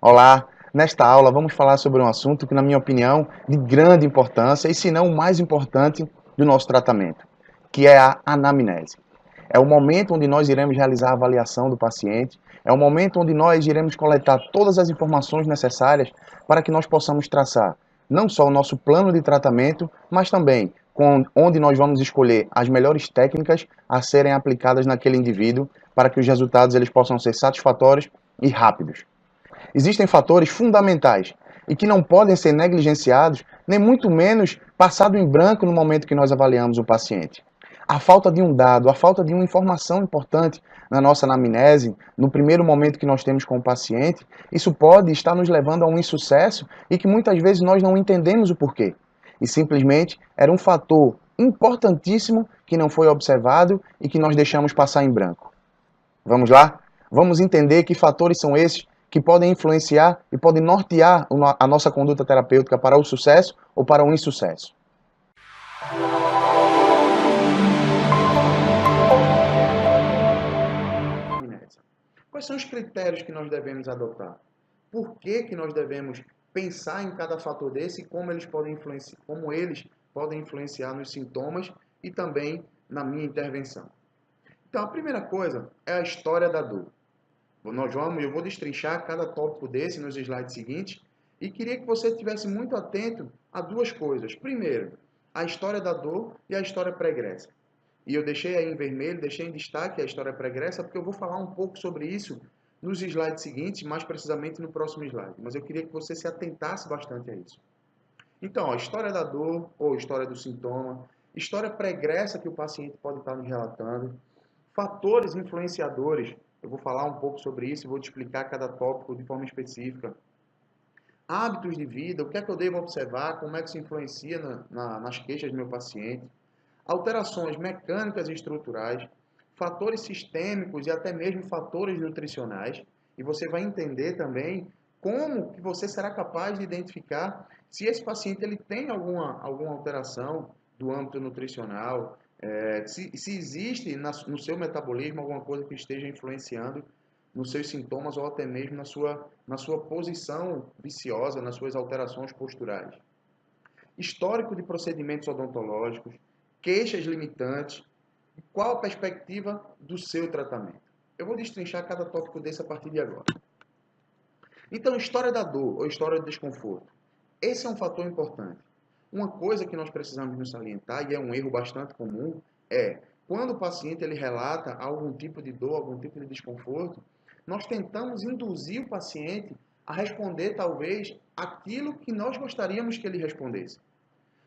Olá, nesta aula vamos falar sobre um assunto que, na minha opinião, de grande importância e, se não, o mais importante do nosso tratamento, que é a anamnese. É o momento onde nós iremos realizar a avaliação do paciente, é o momento onde nós iremos coletar todas as informações necessárias para que nós possamos traçar não só o nosso plano de tratamento, mas também onde nós vamos escolher as melhores técnicas a serem aplicadas naquele indivíduo para que os resultados eles possam ser satisfatórios e rápidos. Existem fatores fundamentais e que não podem ser negligenciados, nem muito menos passado em branco no momento que nós avaliamos o paciente. A falta de um dado, a falta de uma informação importante na nossa anamnese, no primeiro momento que nós temos com o paciente, isso pode estar nos levando a um insucesso e que muitas vezes nós não entendemos o porquê. E simplesmente era um fator importantíssimo que não foi observado e que nós deixamos passar em branco. Vamos lá? Vamos entender que fatores são esses que podem influenciar e podem nortear a nossa conduta terapêutica para o sucesso ou para o insucesso. Quais são os critérios que nós devemos adotar? Por que nós devemos pensar em cada fator desse e como eles podem influenciar nos sintomas e também na minha intervenção? Então, a primeira coisa é a história da dor. Eu vou destrinchar cada tópico desse nos slides seguintes e queria que você estivesse muito atento a duas coisas. Primeiro, a história da dor e a história pregressa. E eu deixei aí em vermelho, deixei em destaque a história pregressa, porque eu vou falar um pouco sobre isso nos slides seguintes, mais precisamente no próximo slide. Mas eu queria que você se atentasse bastante a isso. Então, a história da dor ou história do sintoma, história pregressa que o paciente pode estar nos relatando, fatores influenciadores, eu vou falar um pouco sobre isso e vou te explicar cada tópico de forma específica. Hábitos de vida, o que é que eu devo observar, como é que isso influencia nas queixas do meu paciente. Alterações mecânicas e estruturais, fatores sistêmicos e até mesmo fatores nutricionais. E você vai entender também como que você será capaz de identificar se esse paciente ele tem alguma alteração do âmbito nutricional, se existe no seu metabolismo alguma coisa que esteja influenciando nos seus sintomas ou até mesmo na sua posição viciosa, nas suas alterações posturais. Histórico de procedimentos odontológicos, queixas limitantes, e qual a perspectiva do seu tratamento. Eu vou destrinchar cada tópico desse a partir de agora. Então, história da dor ou história do desconforto. Esse é um fator importante. Uma coisa que nós precisamos nos salientar, e é um erro bastante comum, é quando o paciente ele relata algum tipo de dor, algum tipo de desconforto, nós tentamos induzir o paciente a responder talvez aquilo que nós gostaríamos que ele respondesse.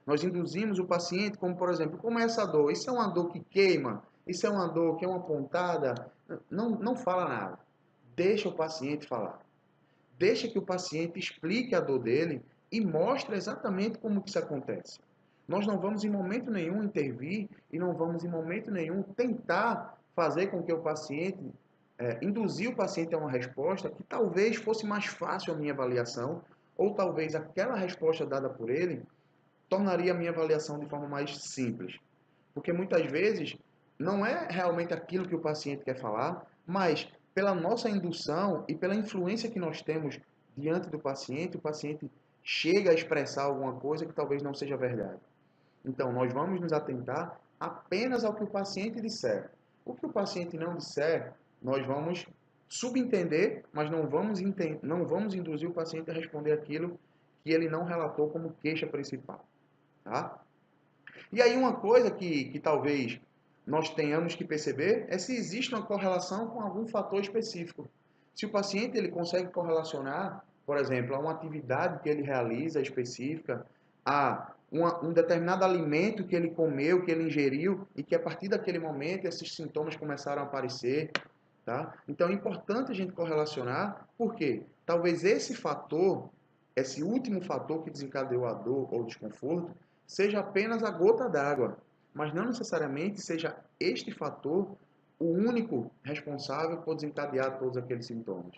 Nós induzimos o paciente, como por exemplo, como é essa dor? Isso é uma dor que queima? Isso é uma dor que é uma pontada? Não fala nada. Deixa o paciente falar. Deixa que o paciente explique a dor dele e mostre exatamente como que isso acontece. Nós não vamos em momento nenhum intervir e não vamos em momento nenhum tentar fazer com que o paciente, induzir o paciente a uma resposta que talvez fosse mais fácil a minha avaliação ou talvez aquela resposta dada por ele tornaria a minha avaliação de forma mais simples. Porque muitas vezes não é realmente aquilo que o paciente quer falar, mas pela nossa indução e pela influência que nós temos diante do paciente, o paciente chega a expressar alguma coisa que talvez não seja verdade. Então, nós vamos nos atentar apenas ao que o paciente disser. O que o paciente não disser, nós vamos subentender, mas não vamos induzir o paciente a responder aquilo que ele não relatou como queixa principal. Tá? E aí uma coisa que talvez nós tenhamos que perceber é se existe uma correlação com algum fator específico. Se o paciente ele consegue correlacionar, por exemplo, a uma atividade que ele realiza específica, a um determinado alimento que ele comeu, que ele ingeriu, e que a partir daquele momento esses sintomas começaram a aparecer. Tá? Então é importante a gente correlacionar, porque talvez esse fator, esse último fator que desencadeou a dor ou o desconforto, seja apenas a gota d'água, mas não necessariamente seja este fator o único responsável por desencadear todos aqueles sintomas.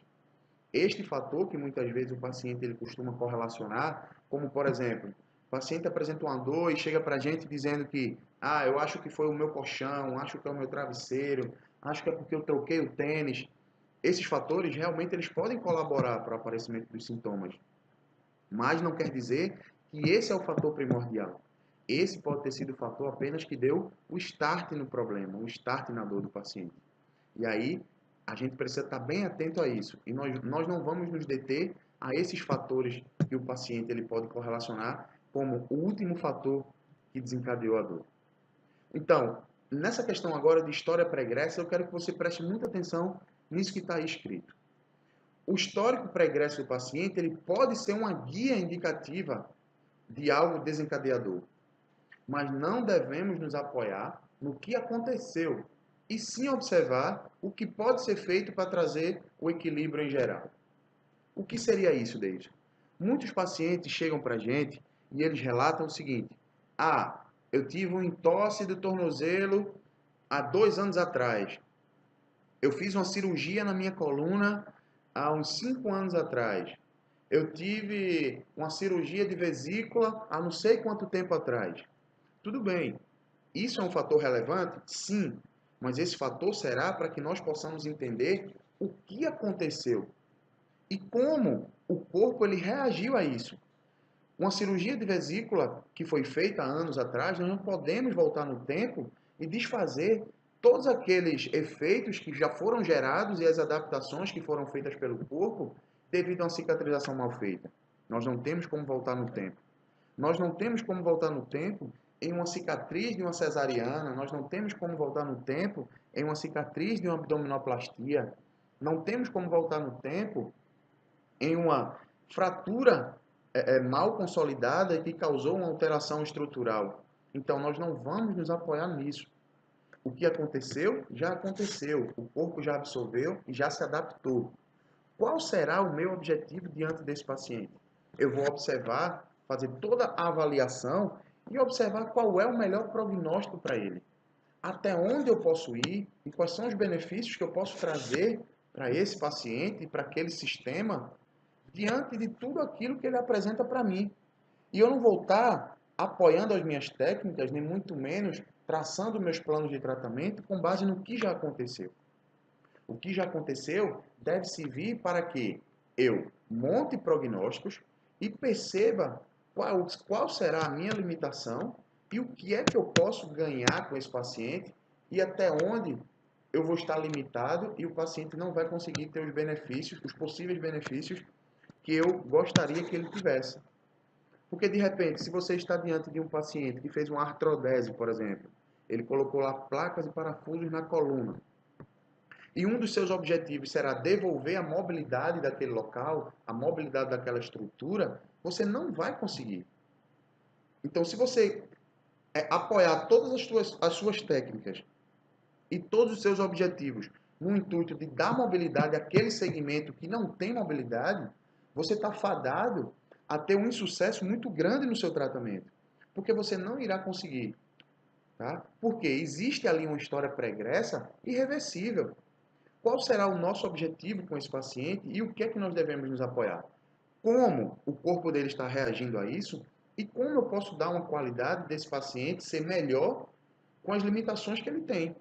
Este fator que muitas vezes o paciente ele costuma correlacionar, como por exemplo, o paciente apresenta uma dor e chega para a gente dizendo que eu acho que foi o meu colchão, acho que é o meu travesseiro, acho que é porque eu troquei o tênis. Esses fatores realmente eles podem colaborar para o aparecimento dos sintomas, mas não quer dizer que esse é o fator primordial. Esse pode ter sido o fator apenas que deu o start no problema, o start na dor do paciente. E aí, a gente precisa estar bem atento a isso. E nós não vamos nos deter a esses fatores que o paciente ele pode correlacionar como o último fator que desencadeou a dor. Então, nessa questão agora de história pregressa, eu quero que você preste muita atenção nisso que está aí escrito. O histórico pregresso do paciente ele pode ser uma guia indicativa de algo desencadeador, mas não devemos nos apoiar no que aconteceu e sim observar o que pode ser feito para trazer o equilíbrio em geral. O que seria isso, Deide? Muitos pacientes chegam para a gente e eles relatam o seguinte: ah, eu tive um entorse do tornozelo há 2 anos atrás. Eu fiz uma cirurgia na minha coluna há uns 5 anos atrás. Eu tive uma cirurgia de vesícula há não sei quanto tempo atrás. Tudo bem. Isso é um fator relevante? Sim. Mas esse fator será para que nós possamos entender o que aconteceu e como o corpo ele reagiu a isso. Uma cirurgia de vesícula que foi feita há anos atrás, nós não podemos voltar no tempo e desfazer todos aqueles efeitos que já foram gerados e as adaptações que foram feitas pelo corpo devido a uma cicatrização mal feita. Nós não temos como voltar no tempo. Nós não temos como voltar no tempo em uma cicatriz de uma cesariana, nós não temos como voltar no tempo em uma cicatriz de uma abdominoplastia, não temos como voltar no tempo em uma fratura mal consolidada que causou uma alteração estrutural. Então, nós não vamos nos apoiar nisso. O que aconteceu, já aconteceu. O corpo já absorveu e já se adaptou. Qual será o meu objetivo diante desse paciente? Eu vou observar, fazer toda a avaliação e observar qual é o melhor prognóstico para ele. Até onde eu posso ir e quais são os benefícios que eu posso trazer para esse paciente, para aquele sistema, diante de tudo aquilo que ele apresenta para mim. E eu não vou estar apoiando as minhas técnicas, nem muito menos traçando meus planos de tratamento com base no que já aconteceu. O que já aconteceu deve servir para que eu monte prognósticos e perceba qual será a minha limitação e o que é que eu posso ganhar com esse paciente e até onde eu vou estar limitado e o paciente não vai conseguir ter os benefícios, os possíveis benefícios que eu gostaria que ele tivesse. Porque, de repente, se você está diante de um paciente que fez uma artrodese, por exemplo, ele colocou lá placas e parafusos na coluna, e um dos seus objetivos será devolver a mobilidade daquele local, a mobilidade daquela estrutura, você não vai conseguir. Então, se você apoiar todas as suas técnicas e todos os seus objetivos no intuito de dar mobilidade àquele segmento que não tem mobilidade, você está fadado a ter um insucesso muito grande no seu tratamento. Porque você não irá conseguir. Tá? Porque existe ali uma história pregressa irreversível. Qual será o nosso objetivo com esse paciente e o que é que nós devemos nos apoiar? Como o corpo dele está reagindo a isso e como eu posso dar uma qualidade desse paciente ser melhor com as limitações que ele tem.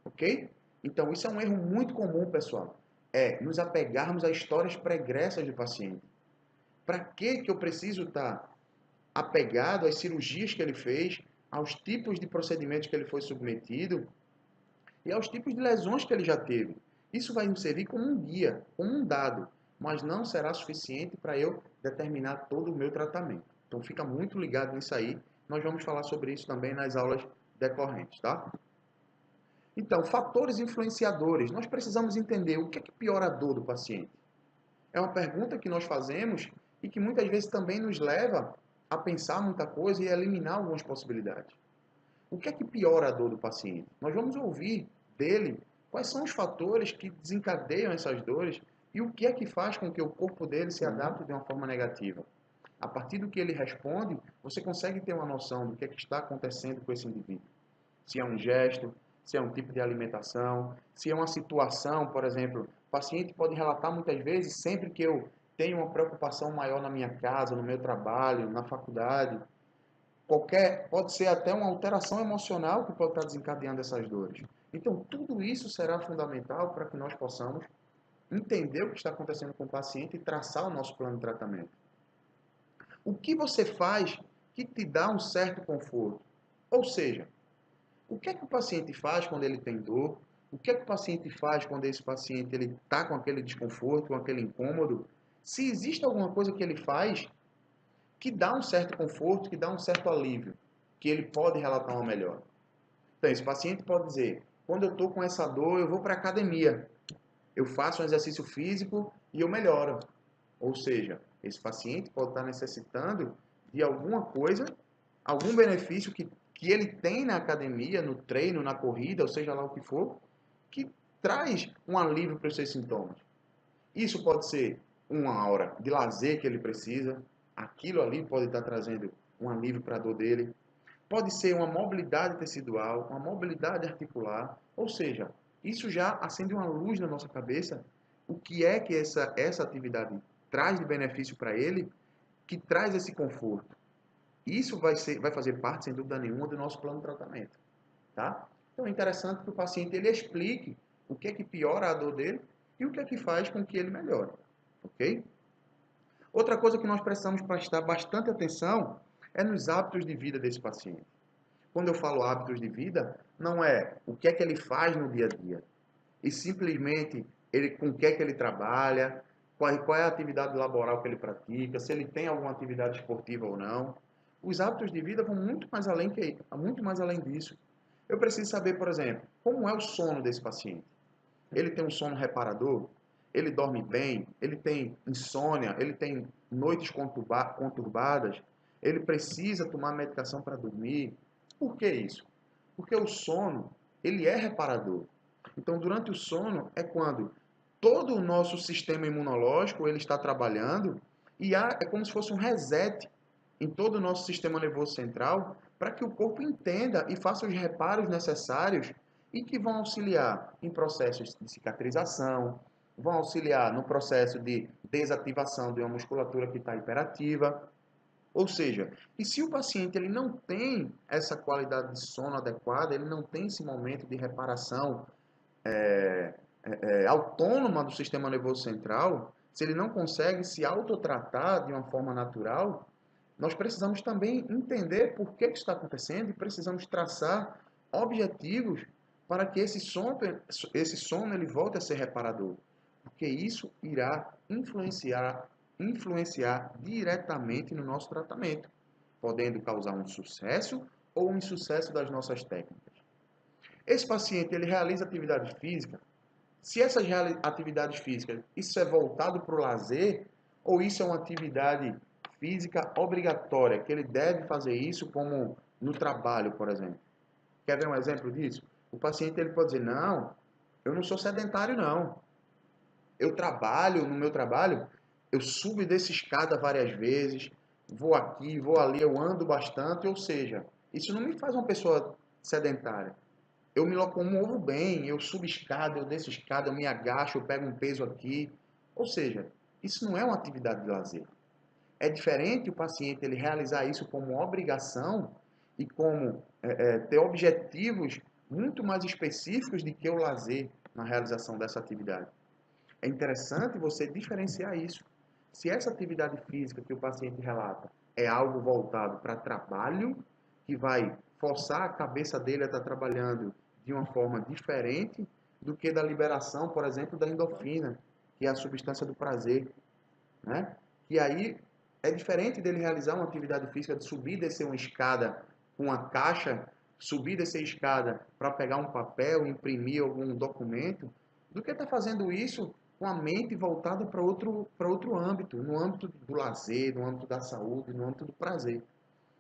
Ok? Então, isso é um erro muito comum, pessoal. É nos apegarmos a histórias pregressas do paciente. Para que eu preciso estar apegado às cirurgias que ele fez, aos tipos de procedimentos que ele foi submetido e aos tipos de lesões que ele já teve? Isso vai me servir como um guia, como um dado, mas não será suficiente para eu determinar todo o meu tratamento. Então, fica muito ligado nisso aí. Nós vamos falar sobre isso também nas aulas decorrentes, tá? Então, fatores influenciadores. Nós precisamos entender o que é que piora a dor do paciente. É uma pergunta que nós fazemos e que muitas vezes também nos leva a pensar muita coisa e a eliminar algumas possibilidades. O que é que piora a dor do paciente? Nós vamos ouvir dele quais são os fatores que desencadeiam essas dores e o que é que faz com que o corpo dele se adapte de uma forma negativa. A partir do que ele responde, você consegue ter uma noção do que é que está acontecendo com esse indivíduo. Se é um gesto, se é um tipo de alimentação, se é uma situação, por exemplo, o paciente pode relatar muitas vezes, sempre que eu tenho uma preocupação maior na minha casa, no meu trabalho, na faculdade, pode ser até uma alteração emocional que pode estar desencadeando essas dores. Então, tudo isso será fundamental para que nós possamos entender o que está acontecendo com o paciente e traçar o nosso plano de tratamento. O que você faz que te dá um certo conforto? Ou seja, o que é que o paciente faz quando ele tem dor? O que é que o paciente faz quando esse paciente ele está com aquele desconforto, com aquele incômodo? Se existe alguma coisa que ele faz que dá um certo conforto, que dá um certo alívio, que ele pode relatar uma melhora. Então, esse paciente pode dizer, quando eu estou com essa dor, eu vou para a academia, eu faço um exercício físico e eu melhoro. Ou seja, esse paciente pode estar necessitando de alguma coisa, algum benefício que ele tem na academia, no treino, na corrida, ou seja lá o que for, que traz um alívio para os seus sintomas. Isso pode ser uma hora de lazer que ele precisa, aquilo ali pode estar trazendo um alívio para a dor dele. Pode ser uma mobilidade tecidual, uma mobilidade articular, ou seja, isso já acende uma luz na nossa cabeça, o que é que essa atividade traz de benefício para ele, que traz esse conforto. Isso vai fazer parte, sem dúvida nenhuma, do nosso plano de tratamento. Tá? Então é interessante que o paciente ele explique o que é que piora a dor dele e o que é que faz com que ele melhore. Ok? Outra coisa que nós precisamos prestar bastante atenção é nos hábitos de vida desse paciente. Quando eu falo hábitos de vida, não é o que é que ele faz no dia a dia, e simplesmente com o que é que ele trabalha, qual é a atividade laboral que ele pratica, se ele tem alguma atividade esportiva ou não. Os hábitos de vida vão muito mais além disso. Eu preciso saber, por exemplo, como é o sono desse paciente. Ele tem um sono reparador? Ele dorme bem? Ele tem insônia? Ele tem noites conturbadas? Ele precisa tomar medicação para dormir? Por que isso? Porque o sono, ele é reparador. Então, durante o sono é quando todo o nosso sistema imunológico ele está trabalhando e é como se fosse um reset em todo o nosso sistema nervoso central para que o corpo entenda e faça os reparos necessários e que vão auxiliar em processos de cicatrização, vão auxiliar no processo de desativação de uma musculatura que está hiperativa. Ou seja, e se o paciente ele não tem essa qualidade de sono adequada, ele não tem esse momento de reparação autônoma do sistema nervoso central, se ele não consegue se autotratar de uma forma natural, nós precisamos também entender por que isso está acontecendo e precisamos traçar objetivos para que esse sono ele volte a ser reparador, porque isso irá influenciar diretamente no nosso tratamento, podendo causar um sucesso ou um insucesso das nossas técnicas. Esse paciente ele realiza atividade física. Se essas atividades físicas, isso é voltado para o lazer ou isso é uma atividade física obrigatória, que ele deve fazer isso como no trabalho, por exemplo. Quer ver um exemplo disso? O paciente ele pode dizer, não, eu não sou sedentário não. Eu trabalho, no meu trabalho, eu subo e desço escada várias vezes, vou aqui, vou ali, eu ando bastante, ou seja, isso não me faz uma pessoa sedentária. Eu me locomovo bem, eu subo escada, eu desço escada, eu me agacho, eu pego um peso aqui. Ou seja, isso não é uma atividade de lazer. É diferente o paciente ele realizar isso como obrigação e como ter objetivos muito mais específicos do que o lazer na realização dessa atividade. É interessante você diferenciar isso. Se essa atividade física que o paciente relata é algo voltado para trabalho, que vai forçar a cabeça dele a estar trabalhando de uma forma diferente do que da liberação, por exemplo, da endorfina, que é a substância do prazer, né? E aí é diferente dele realizar uma atividade física de subir e descer uma escada com uma caixa, subir e descer a escada para pegar um papel, imprimir algum documento, do que estar fazendo isso com a mente voltada para outro âmbito, no âmbito do lazer, no âmbito da saúde, no âmbito do prazer.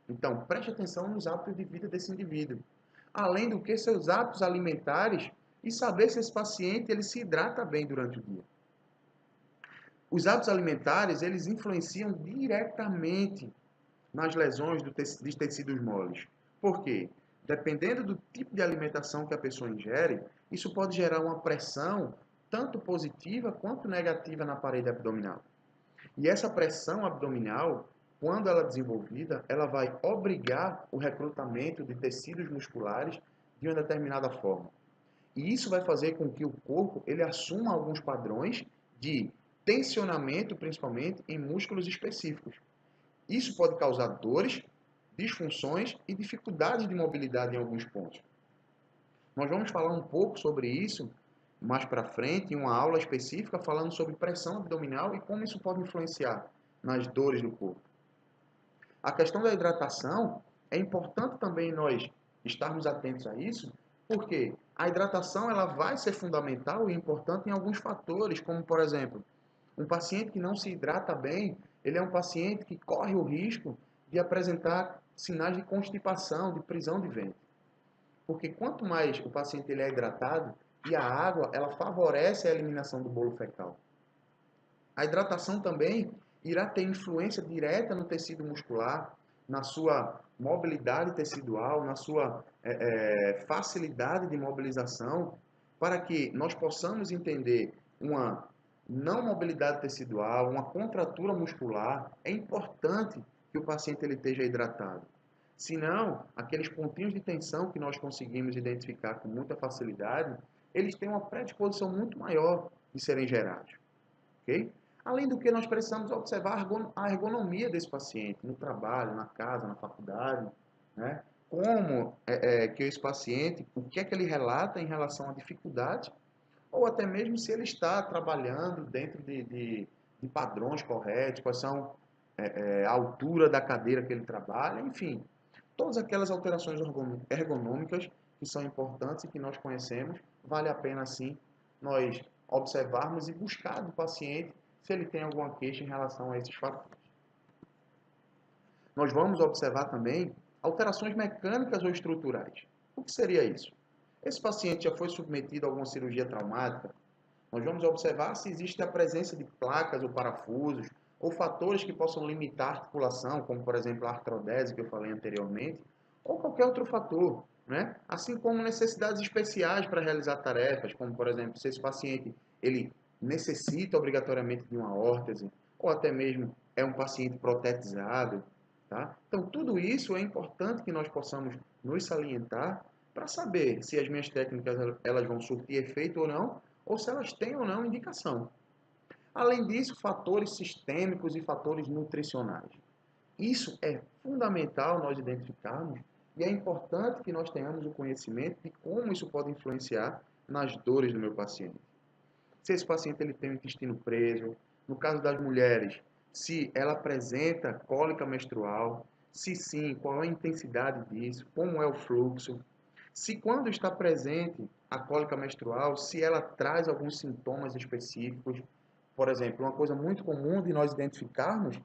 Então, preste atenção nos hábitos de vida desse indivíduo. Além do que, seus hábitos alimentares e saber se esse paciente ele se hidrata bem durante o dia. Os hábitos alimentares, eles influenciam diretamente nas lesões dos tecidos moles. Por quê? Dependendo do tipo de alimentação que a pessoa ingere, isso pode gerar uma pressão tanto positiva quanto negativa na parede abdominal. E essa pressão abdominal, quando ela é desenvolvida, ela vai obrigar o recrutamento de tecidos musculares de uma determinada forma. E isso vai fazer com que o corpo ele assuma alguns padrões de tensionamento, principalmente em músculos específicos. Isso pode causar dores, disfunções e dificuldades de mobilidade em alguns pontos. Nós vamos falar um pouco sobre isso mais para frente, em uma aula específica, falando sobre pressão abdominal e como isso pode influenciar nas dores do corpo. A questão da hidratação, é importante também nós estarmos atentos a isso, porque a hidratação ela vai ser fundamental e importante em alguns fatores, como, por exemplo, um paciente que não se hidrata bem, ele é um paciente que corre o risco de apresentar sinais de constipação, de prisão de ventre. Porque quanto mais o paciente ele é hidratado, e a água ela favorece a eliminação do bolo fecal. A hidratação também irá ter influência direta no tecido muscular, na sua mobilidade tecidual, na sua facilidade de mobilização, para que nós possamos entender uma não mobilidade tecidual, uma contratura muscular. É importante que o paciente ele esteja hidratado. Senão, aqueles pontinhos de tensão que nós conseguimos identificar com muita facilidade, eles têm uma predisposição muito maior de serem gerados. Ok? Além do que, nós precisamos observar a ergonomia desse paciente no trabalho, na casa, na faculdade, né? Como que esse paciente, o que é que ele relata em relação à dificuldade, ou até mesmo se ele está trabalhando dentro de padrões corretos, quais são a altura da cadeira que ele trabalha, enfim. Todas aquelas alterações ergonômicas que são importantes e que nós conhecemos, vale a pena sim nós observarmos e buscar do paciente se ele tem alguma queixa em relação a esses fatores. Nós vamos observar também alterações mecânicas ou estruturais. O que seria isso? Esse paciente já foi submetido a alguma cirurgia traumática? Nós vamos observar se existe a presença de placas ou parafusos ou fatores que possam limitar a articulação, como por exemplo a artrodese que eu falei anteriormente, ou qualquer outro fator, né? Assim como necessidades especiais para realizar tarefas, como por exemplo se esse paciente ele necessita obrigatoriamente de uma órtese, ou até mesmo é um paciente protetizado, tá? Então tudo isso é importante que nós possamos nos salientar para saber se as minhas técnicas elas vão surtir efeito ou se elas têm ou não indicação. Além disso, fatores sistêmicos e fatores nutricionais. Isso é fundamental nós identificarmos e é importante que nós tenhamos o conhecimento de como isso pode influenciar nas dores do meu paciente. Se esse paciente ele tem o intestino preso, no caso das mulheres, se ela apresenta cólica menstrual, se sim, qual é a intensidade disso, como é o fluxo, se quando está presente a cólica menstrual, se ela traz alguns sintomas específicos. Por exemplo, uma coisa muito comum de nós identificarmos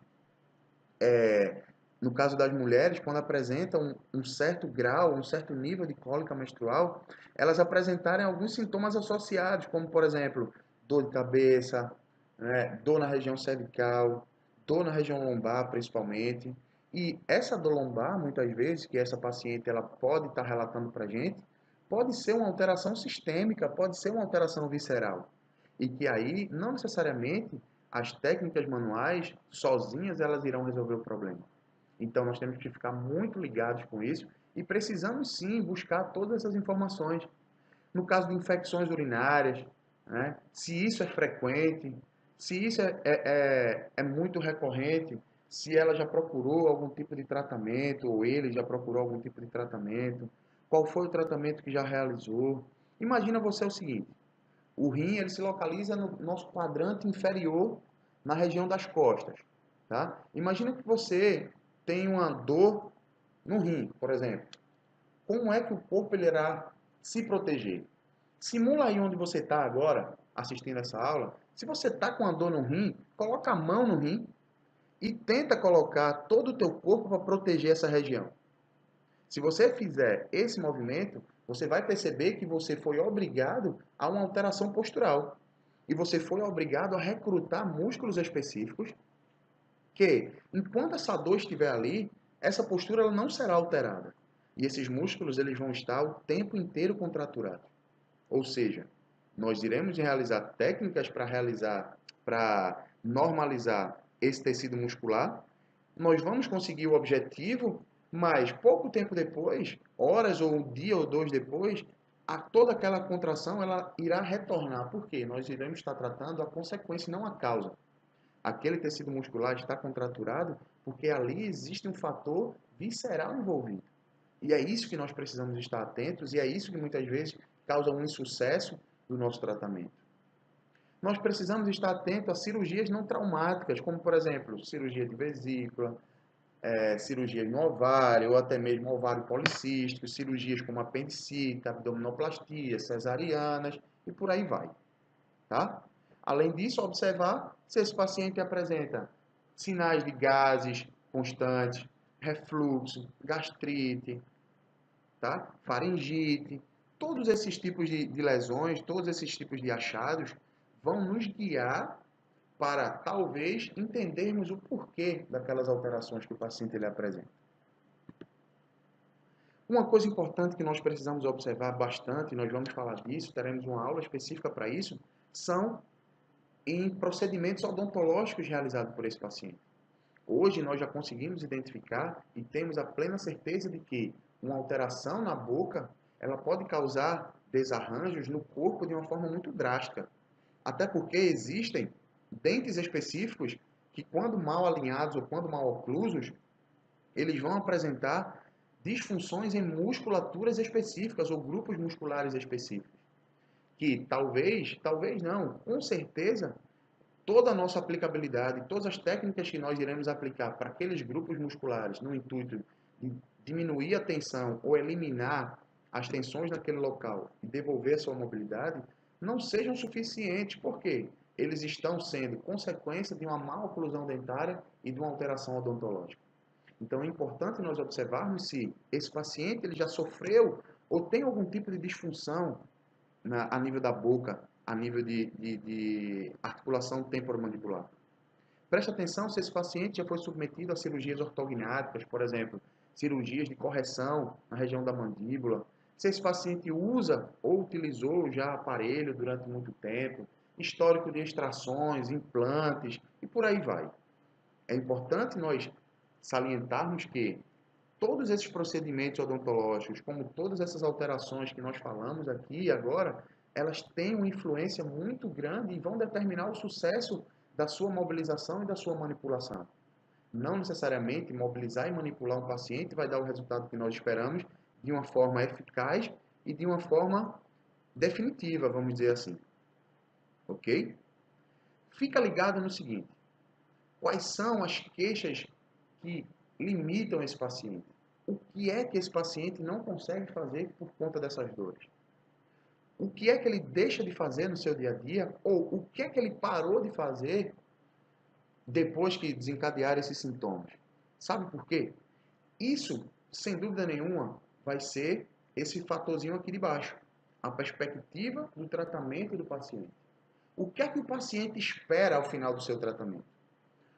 no caso das mulheres, quando apresentam um certo grau, um certo nível de cólica menstrual, elas apresentarem alguns sintomas associados, como por exemplo, dor de cabeça, né, dor na região cervical, dor na região lombar principalmente. E essa dor lombar, muitas vezes, que essa paciente ela pode estar relatando para a gente, pode ser uma alteração sistêmica, pode ser uma alteração visceral. E que aí, não necessariamente, as técnicas manuais, sozinhas, elas irão resolver o problema. Então, nós temos que ficar muito ligados com isso e precisamos sim buscar todas essas informações. No caso de infecções urinárias, né, se isso é frequente, se isso é muito recorrente, se ela já procurou algum tipo de tratamento ou ele já procurou algum tipo de tratamento, qual foi o tratamento que já realizou. Imagina você o seguinte, o rim ele se localiza no nosso quadrante inferior, na região das costas. Tá? Imagina que você tem uma dor no rim, por exemplo. Como é que o corpo ele irá se proteger? Simula aí onde você está agora, assistindo essa aula. Se você está com a dor no rim, coloca a mão no rim e tenta colocar todo o teu corpo para proteger essa região. Se você fizer esse movimento, você vai perceber que você foi obrigado a uma alteração postural. E você foi obrigado a recrutar músculos específicos que, enquanto essa dor estiver ali, essa postura ela não será alterada. E esses músculos eles vão estar o tempo inteiro contraturados. Ou seja, nós iremos realizar técnicas para normalizar esse tecido muscular, nós vamos conseguir o objetivo, mas pouco tempo depois, horas ou um dia ou dois depois, toda aquela contração ela irá retornar. Por quê? Nós iremos estar tratando a consequência, não a causa. Aquele tecido muscular está contraturado porque ali existe um fator visceral envolvido. E é isso que nós precisamos estar atentos e é isso que muitas vezes causa um insucesso do nosso tratamento. Nós precisamos estar atentos a cirurgias não traumáticas, como, por exemplo, cirurgia de vesícula, cirurgia no ovário, ou até mesmo ovário policístico, cirurgias como apendicite, abdominoplastia, cesarianas e por aí vai. Tá? Além disso, observar se esse paciente apresenta sinais de gases constantes, refluxo, gastrite, tá? Faringite. Todos esses tipos de lesões, todos esses tipos de achados vão nos guiar para talvez entendermos o porquê daquelas alterações que o paciente ele apresenta. Uma coisa importante que nós precisamos observar bastante, e nós vamos falar disso, teremos uma aula específica para isso, são em procedimentos odontológicos realizados por esse paciente. Hoje nós já conseguimos identificar e temos a plena certeza de que uma alteração na boca, ela pode causar desarranjos no corpo de uma forma muito drástica. Até porque existem dentes específicos que, quando mal alinhados ou quando mal oclusos, eles vão apresentar disfunções em musculaturas específicas ou grupos musculares específicos. Que talvez não, com certeza, toda a nossa aplicabilidade, todas as técnicas que nós iremos aplicar para aqueles grupos musculares no intuito de diminuir a tensão ou eliminar as tensões naquele local e devolver a sua mobilidade, não sejam suficientes. Por quê? Eles estão sendo consequência de uma má oclusão dentária e de uma alteração odontológica. Então é importante nós observarmos se esse paciente ele já sofreu ou tem algum tipo de disfunção a nível da boca, a nível de articulação temporomandibular. Preste atenção se esse paciente já foi submetido a cirurgias ortognáticas, por exemplo, cirurgias de correção na região da mandíbula, se esse paciente usa ou utilizou já aparelho durante muito tempo, histórico de extrações, implantes e por aí vai. É importante nós salientarmos que todos esses procedimentos odontológicos, como todas essas alterações que nós falamos aqui e agora, elas têm uma influência muito grande e vão determinar o sucesso da sua mobilização e da sua manipulação. Não necessariamente mobilizar e manipular um paciente vai dar o resultado que nós esperamos de uma forma eficaz e de uma forma definitiva, vamos dizer assim. Ok? Fica ligado no seguinte: quais são as queixas que limitam esse paciente? O que é que esse paciente não consegue fazer por conta dessas dores? O que é que ele deixa de fazer no seu dia a dia? Ou o que é que ele parou de fazer depois que desencadear esses sintomas? Sabe por quê? Isso, sem dúvida nenhuma, vai ser esse fatorzinho aqui de baixo. A perspectiva do tratamento do paciente. O que é que o paciente espera ao final do seu tratamento?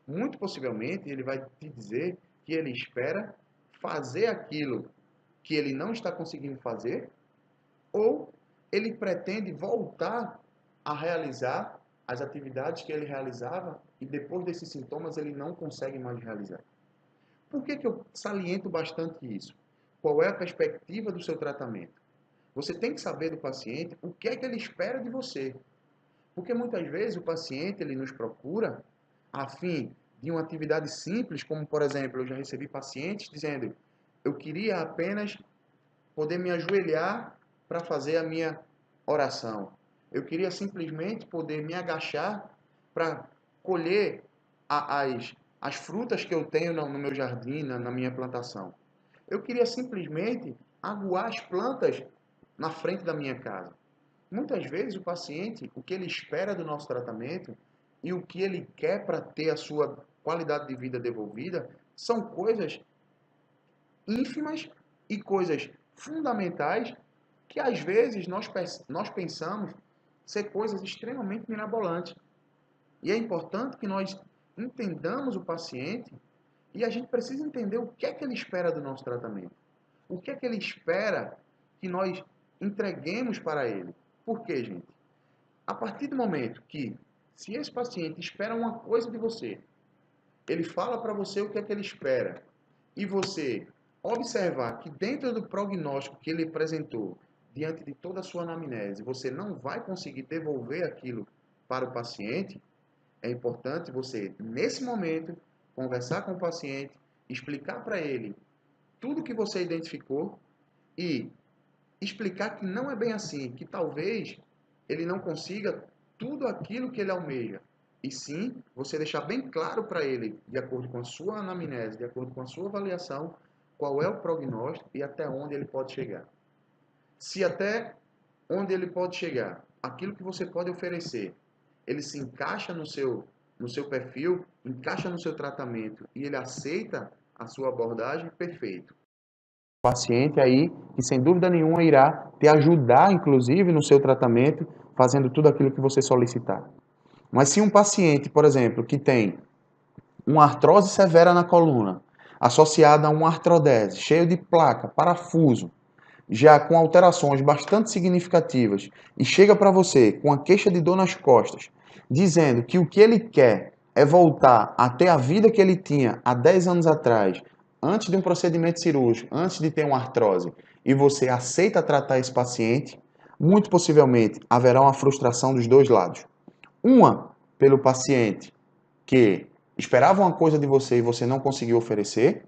Muito possivelmente, ele vai te dizer que ele espera fazer aquilo que ele não está conseguindo fazer, ou ele pretende voltar a realizar as atividades que ele realizava e depois desses sintomas ele não consegue mais realizar. Por que eu saliento bastante isso? Qual é a perspectiva do seu tratamento? Você tem que saber do paciente o que é que ele espera de você. Porque muitas vezes o paciente ele nos procura a fim de uma atividade simples, como por exemplo, eu já recebi pacientes dizendo: eu queria apenas poder me ajoelhar para fazer a minha oração. Eu queria simplesmente poder me agachar para colher as frutas que eu tenho no meu jardim, na minha plantação. Eu queria simplesmente aguar as plantas na frente da minha casa. Muitas vezes o paciente, o que ele espera do nosso tratamento e o que ele quer para ter a sua qualidade de vida devolvida são coisas ínfimas e coisas fundamentais que às vezes nós pensamos ser coisas extremamente mirabolantes. E é importante que nós entendamos o paciente e a gente precisa entender o que é que ele espera do nosso tratamento. O que é que ele espera que nós entreguemos para ele. Por quê, gente? A partir do momento que, se esse paciente espera uma coisa de você, ele fala para você o que é que ele espera, e você observar que dentro do prognóstico que ele apresentou, diante de toda a sua anamnese, você não vai conseguir devolver aquilo para o paciente, é importante você, nesse momento, conversar com o paciente, explicar para ele tudo que você identificou e explicar que não é bem assim, que talvez ele não consiga tudo aquilo que ele almeja. E sim, você deixar bem claro para ele, de acordo com a sua anamnese, de acordo com a sua avaliação, qual é o prognóstico e até onde ele pode chegar. Se até onde ele pode chegar, aquilo que você pode oferecer, ele se encaixa no seu perfil, encaixa no seu tratamento e ele aceita a sua abordagem, perfeito. Paciente aí que sem dúvida nenhuma irá te ajudar, inclusive, no seu tratamento, fazendo tudo aquilo que você solicitar. Mas se um paciente, por exemplo, que tem uma artrose severa na coluna, associada a uma artrodese, cheio de placa, parafuso, já com alterações bastante significativas, e chega para você com a queixa de dor nas costas, dizendo que o que ele quer é voltar a ter a vida que ele tinha há 10 anos atrás, antes de um procedimento cirúrgico, antes de ter uma artrose, e você aceita tratar esse paciente, muito possivelmente haverá uma frustração dos dois lados. Uma, pelo paciente que esperava uma coisa de você e você não conseguiu oferecer,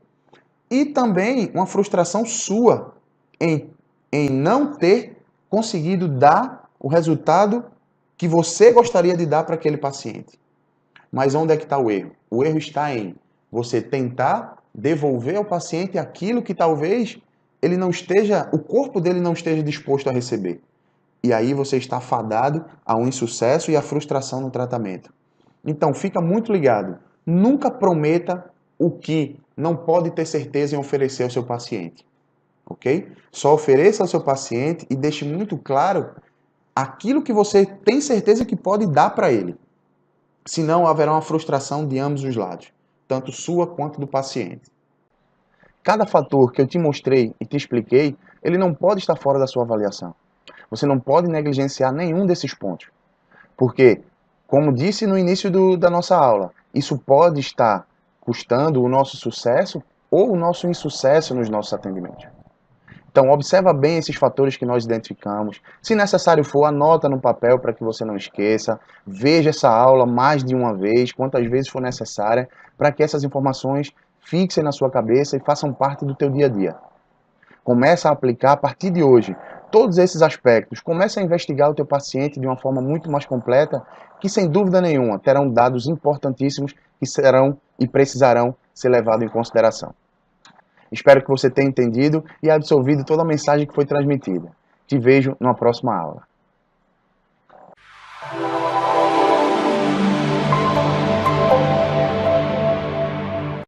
e também uma frustração sua em não ter conseguido dar o resultado que você gostaria de dar para aquele paciente. Mas onde é que está o erro? O erro está em você tentar devolver ao paciente aquilo que talvez ele não esteja, o corpo dele não esteja disposto a receber. E aí você está fadado a um insucesso e a frustração no tratamento. Então fica muito ligado. Nunca prometa o que não pode ter certeza em oferecer ao seu paciente. Ok? Só ofereça ao seu paciente e deixe muito claro aquilo que você tem certeza que pode dar para ele. Senão haverá uma frustração de ambos os lados, tanto sua quanto do paciente. Cada fator que eu te mostrei e te expliquei, ele não pode estar fora da sua avaliação. Você não pode negligenciar nenhum desses pontos. Porque, como disse no início da nossa aula, isso pode estar custando o nosso sucesso ou o nosso insucesso nos nossos atendimentos. Então, observa bem esses fatores que nós identificamos. Se necessário for, anota no papel para que você não esqueça. Veja essa aula mais de uma vez, quantas vezes for necessária, para que essas informações fixem na sua cabeça e façam parte do teu dia a dia. Começa a aplicar a partir de hoje todos esses aspectos. Começa a investigar o teu paciente de uma forma muito mais completa, que sem dúvida nenhuma terão dados importantíssimos que serão e precisarão ser levados em consideração. Espero que você tenha entendido e absorvido toda a mensagem que foi transmitida. Te vejo numa próxima aula.